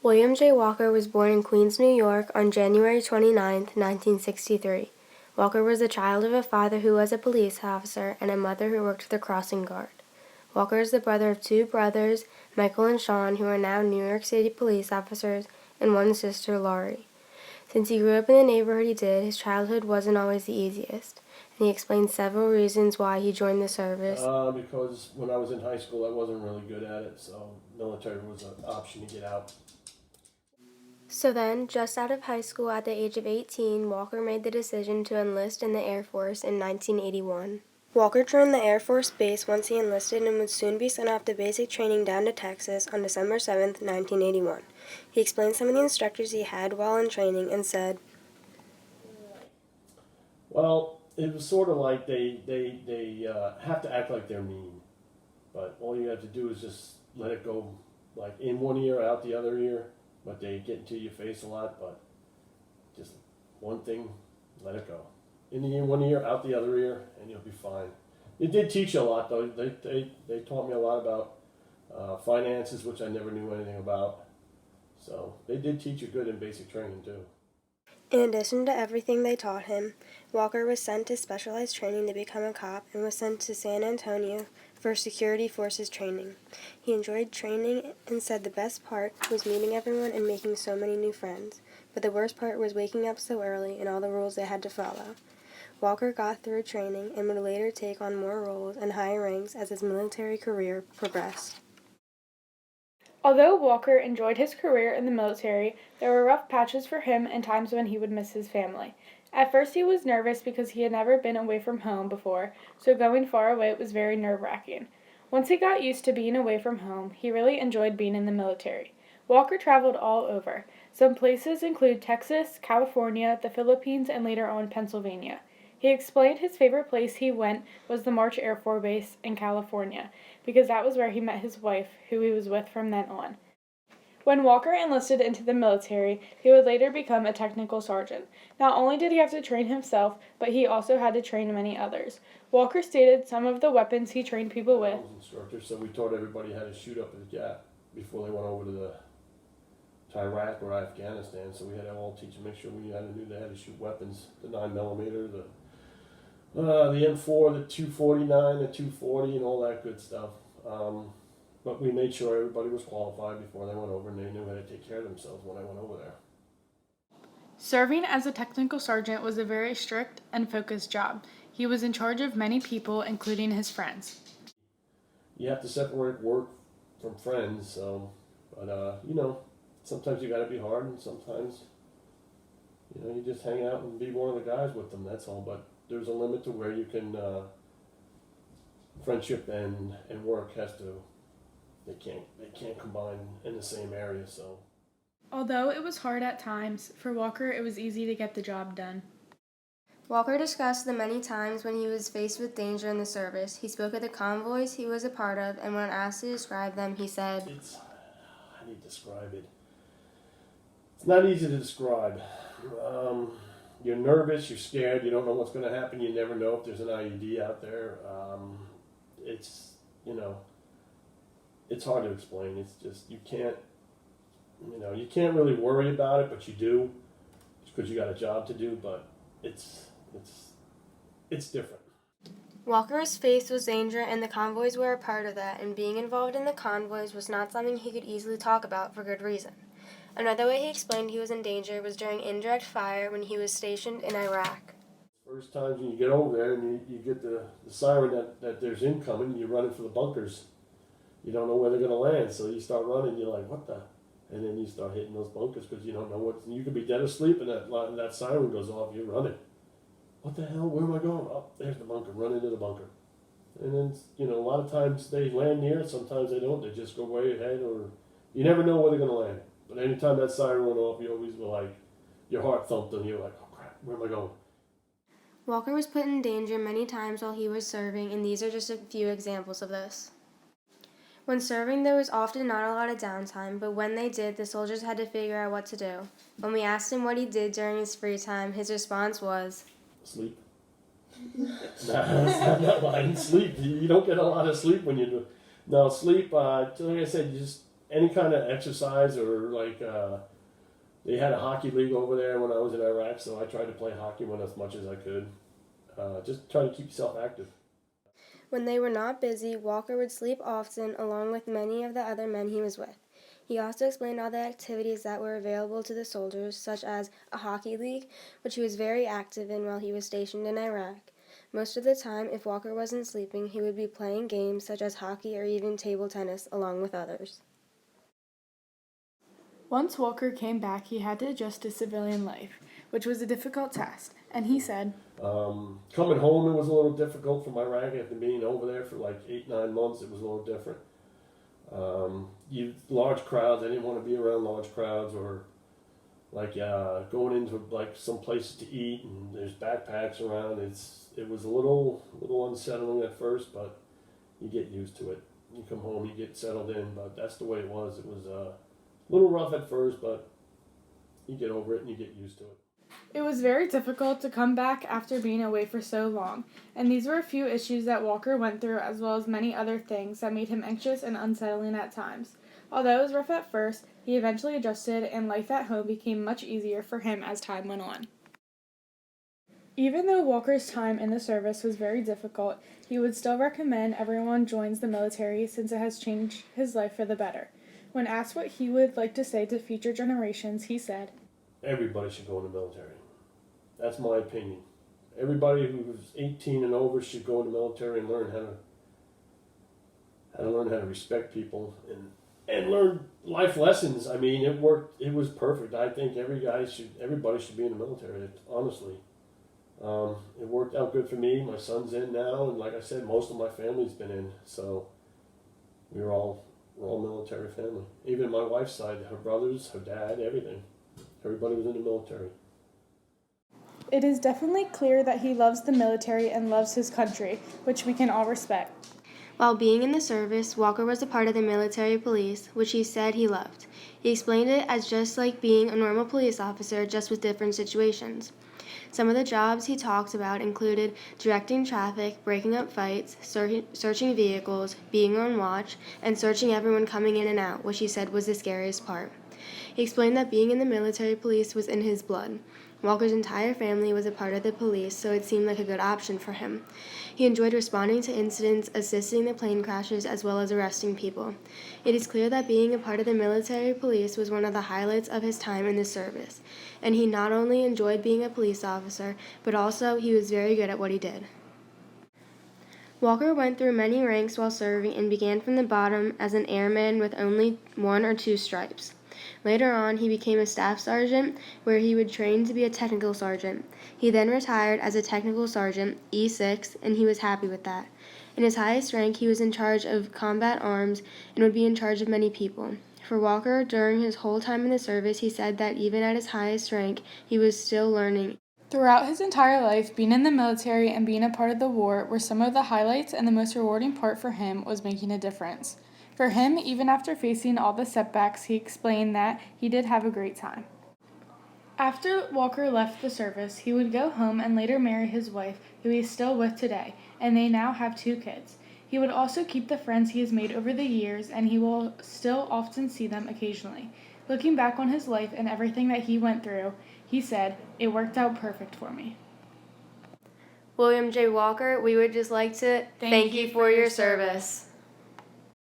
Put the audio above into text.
William J. Walker was born in Queens, New York on January 29, 1963. Walker was the child of a father who was a police officer and a mother who worked for the crossing guard. Walker is the brother of two brothers, Michael and Sean, who are now New York City police officers, and one sister, Laurie. Since he grew up in the neighborhood he did, his childhood wasn't always the easiest, and he explained several reasons why he joined the service. Because when I was in high school, I wasn't really good at it, so military was an option to get out. So then, just out of high school at the age of 18, Walker made the decision to enlist in the Air Force in 1981. Walker joined the Air Force Base once he enlisted and would soon be sent off to basic training down to Texas on December 7, 1981. He explained some of the instructors he had while in training and said, Well, it was sort of like they have to act like they're mean, but all you have to do is just let it go, like in one ear, out the other ear. But they get into your face a lot, but just one thing, let it go. In the one ear, out the other ear, and you'll be fine. It did teach you a lot, though. They taught me a lot about finances, which I never knew anything about. So they did teach you good in basic training, too. In addition to everything they taught him, Walker was sent to specialized training to become a cop and was sent to San Antonio for security forces training. He enjoyed training and said the best part was meeting everyone and making so many new friends, but the worst part was waking up so early and all the rules they had to follow. Walker got through training and would later take on more roles and higher ranks as his military career progressed. Although Walker enjoyed his career in the military, there were rough patches for him and times when he would miss his family. At first he was nervous because he had never been away from home before, so going far away was very nerve-wracking. Once he got used to being away from home, he really enjoyed being in the military. Walker traveled all over. Some places include Texas, California, the Philippines, and later on Pennsylvania. He explained his favorite place he went was the March Air Force Base in California, because that was where he met his wife, who he was with from then on. When Walker enlisted into the military, he would later become a technical sergeant. Not only did he have to train himself, but he also had to train many others. Walker stated some of the weapons he trained people with. I was an instructor, so we taught everybody how to shoot up at the gap before they went over to Iraq or Afghanistan. So we had to all teach them, make sure we knew they had to shoot weapons, the 9mm, the M4, the 249, the 240, and all that good stuff. But we made sure everybody was qualified before they went over, and they knew how to take care of themselves when they went over there. Serving as a technical sergeant was a very strict and focused job. He was in charge of many people, including his friends. You have to separate work from friends, so, but sometimes you got to be hard, and sometimes, you just hang out and be one of the guys with them. That's all. But there's a limit to where you can friendship and work has to. They can't combine in the same area. So. Although it was hard at times, for Walker it was easy to get the job done. Walker discussed the many times when he was faced with danger in the service. He spoke of the convoys he was a part of, and when asked to describe them, he said, How do you describe it? It's not easy to describe. You're nervous, you're scared, you don't know what's going to happen, you never know if there's an IED out there. It's hard to explain. It's just, you can't really worry about it, but you do, because you got a job to do, but it's different. Walker was faced with danger, and the convoys were a part of that, and being involved in the convoys was not something he could easily talk about for good reason. Another way he explained he was in danger was during indirect fire when he was stationed in Iraq. First times when you get over there and you get the siren that there's incoming, you're running for the bunkers. You don't know where they're going to land, so you start running, you're like, what the? And then you start hitting those bunkers because you don't know you could be dead asleep and that siren goes off, you're running. What the hell, where am I going? Oh, there's the bunker, run into the bunker. And then, a lot of times they land near, sometimes they don't, they just go way ahead, or you never know where they're going to land. But anytime that siren went off, you always were like, your heart thumped and you're like, oh crap, where am I going? Walker was put in danger many times while he was serving, and these are just a few examples of this. When serving, there was often not a lot of downtime, but when they did, the soldiers had to figure out what to do. When we asked him what he did during his free time, his response was, Sleep. I'm not lying. Sleep. You don't get a lot of sleep when you do. No, sleep, like I said, any kind of exercise or like they had a hockey league over there when I was in Iraq, so I tried to play hockey as much as I could. Just trying to keep yourself active. When they were not busy, Walker would sleep often along with many of the other men he was with. He also explained all the activities that were available to the soldiers, such as a hockey league, which he was very active in while he was stationed in Iraq. Most of the time, if Walker wasn't sleeping, he would be playing games such as hockey or even table tennis along with others. Once Walker came back, he had to adjust to civilian life, which was a difficult task, and he said, Coming home, it was a little difficult from Iraq after being over there for like 8-9 months. It was a little different. Large crowds. I didn't want to be around large crowds, or like going into like some places to eat and there's backpacks around. It was a little unsettling at first, but you get used to it. You come home, you get settled in, but that's the way it was. It was a little rough at first, but you get over it and you get used to it. It was very difficult to come back after being away for so long, and these were a few issues that Walker went through, as well as many other things that made him anxious and unsettling at times. Although it was rough at first, he eventually adjusted, and life at home became much easier for him as time went on. Even though Walker's time in the service was very difficult, he would still recommend everyone joins the military since it has changed his life for the better. When asked what he would like to say to future generations, he said, Everybody should go in the military. That's my opinion. Everybody who's 18 and over should go in the military and learn how to respect people and learn life lessons. I mean, it worked. It was perfect. I think everybody should be in the military. Honestly, it worked out good for me. My son's in now, and like I said, most of my family's been in. So we're all military family. Even my wife's side, her brothers, her dad, everything. Everybody was in the military. It is definitely clear that he loves the military and loves his country, which we can all respect. While being in the service, Walker was a part of the military police, which he said he loved. He explained it as just like being a normal police officer, just with different situations. Some of the jobs he talked about included directing traffic, breaking up fights, searching vehicles, being on watch, and searching everyone coming in and out, which he said was the scariest part. He explained that being in the military police was in his blood. Walker's entire family was a part of the police, so it seemed like a good option for him. He enjoyed responding to incidents, assisting the plane crashers, as well as arresting people. It is clear that being a part of the military police was one of the highlights of his time in the service, and he not only enjoyed being a police officer, but also he was very good at what he did. Walker went through many ranks while serving and began from the bottom as an airman with only 1 or 2 stripes. Later on, he became a staff sergeant, where he would train to be a technical sergeant. He then retired as a technical sergeant, E6, and he was happy with that. In his highest rank, he was in charge of combat arms and would be in charge of many people. For Walker, during his whole time in the service, he said that even at his highest rank, he was still learning. Throughout his entire life, being in the military and being a part of the war were some of the highlights, and the most rewarding part for him was making a difference. For him, even after facing all the setbacks, he explained that he did have a great time. After Walker left the service, he would go home and later marry his wife, who he is still with today, and they now have 2 kids. He would also keep the friends he has made over the years, and he will still often see them occasionally. Looking back on his life and everything that he went through, he said, "It worked out perfect for me." William J. Walker, we would just like to thank you for your service.